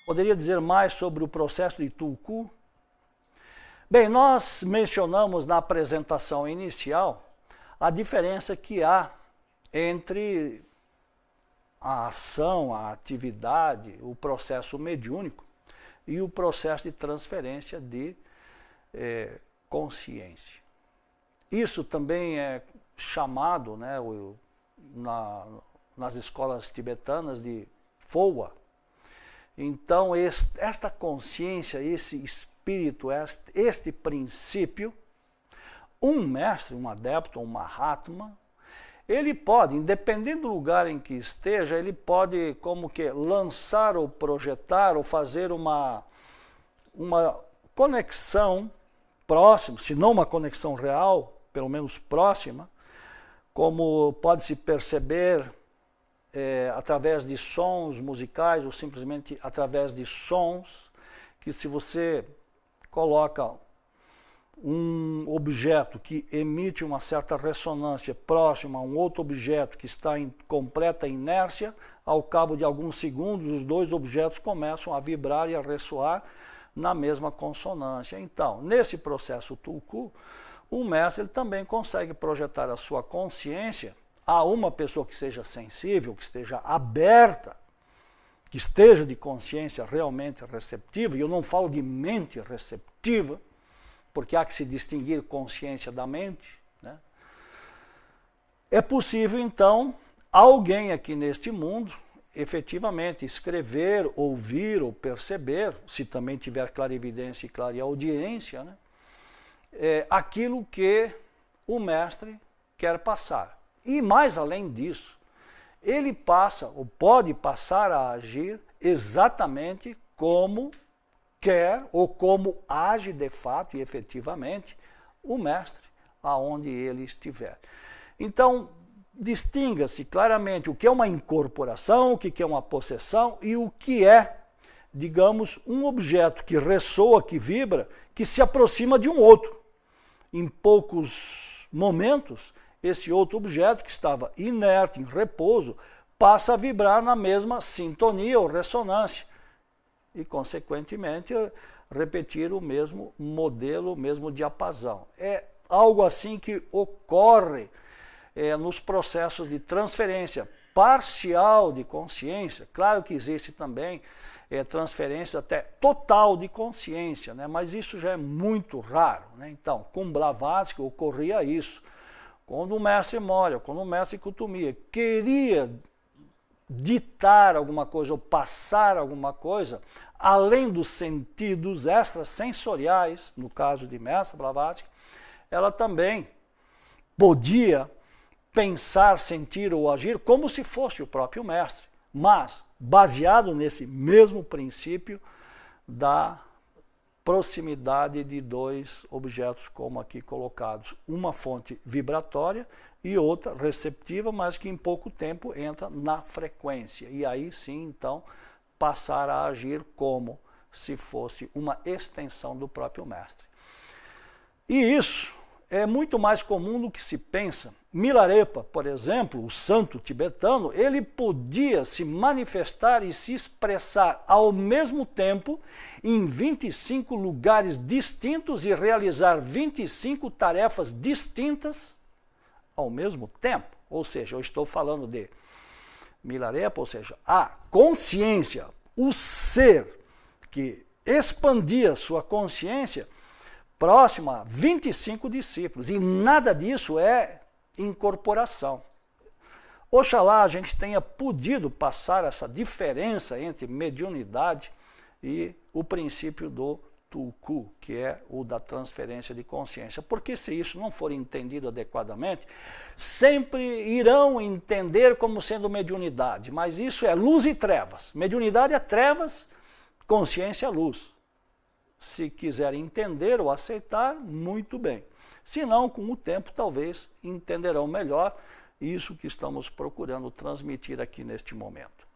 Poderia dizer mais sobre o processo de Tulku? Bem, nós mencionamos na apresentação inicial a diferença que há entre a ação, a atividade, o processo mediúnico e o processo de transferência de consciência. Isso também é chamado, né, nas escolas tibetanas de Fowa. Então, esta consciência, esse espírito, este princípio, um mestre, um adepto, um Mahatma, ele pode, independente do lugar em que esteja, ele pode como que lançar ou projetar ou fazer uma conexão próxima, se não uma conexão real, pelo menos próxima, como pode-se perceber através de sons musicais ou simplesmente através de sons, que se você coloca um objeto que emite uma certa ressonância próxima a um outro objeto que está em completa inércia, ao cabo de alguns segundos os dois objetos começam a vibrar e a ressoar na mesma consonância. Então, nesse processo Tulku, o mestre ele também consegue projetar a sua consciência a uma pessoa que seja sensível, que esteja aberta, que esteja de consciência realmente receptiva, e eu não falo de mente receptiva, porque há que se distinguir consciência da mente, né? É possível, então, alguém aqui neste mundo, efetivamente, escrever, ouvir ou perceber, se também tiver clarividência e clareaudiência, né? Aquilo que o mestre quer passar. E mais além disso, ele passa ou pode passar a agir exatamente como quer ou como age de fato e efetivamente o mestre aonde ele estiver. Então, distinga-se claramente o que é uma incorporação, o que é uma possessão e o que é, digamos, um objeto que ressoa, que vibra, que se aproxima de um outro. Em poucos momentos, esse outro objeto que estava inerte, em repouso, passa a vibrar na mesma sintonia ou ressonância e, consequentemente, repetir o mesmo modelo, o mesmo diapasão. É algo assim que ocorre nos processos de transferência parcial de consciência. Claro que existe também transferência até total de consciência, né? Mas isso já é muito raro, né? Então, com Blavatsky ocorria isso. Quando o mestre Moria, quando o mestre Kuthumi queria ditar alguma coisa ou passar alguma coisa, além dos sentidos extrasensoriais, no caso de mestre Blavatsky, ela também podia pensar, sentir ou agir como se fosse o próprio mestre, mas baseado nesse mesmo princípio da proximidade de dois objetos como aqui colocados, uma fonte vibratória e outra receptiva, mas que em pouco tempo entra na frequência. E aí sim, então, passar a agir como se fosse uma extensão do próprio mestre. E isso é muito mais comum do que se pensa. Milarepa, por exemplo, o santo tibetano, ele podia se manifestar e se expressar ao mesmo tempo em 25 lugares distintos e realizar 25 tarefas distintas ao mesmo tempo. Ou seja, eu estou falando de Milarepa, ou seja, a consciência, o ser que expandia sua consciência próxima a 25 discípulos. E nada disso é incorporação. Oxalá a gente tenha podido passar essa diferença entre mediunidade e o princípio do Tulku, que é o da transferência de consciência. Porque se isso não for entendido adequadamente, sempre irão entender como sendo mediunidade, mas isso é luz e trevas. Mediunidade é trevas, consciência é luz. Se quiserem entender ou aceitar, muito bem. Se não, com o tempo, talvez entenderão melhor isso que estamos procurando transmitir aqui neste momento.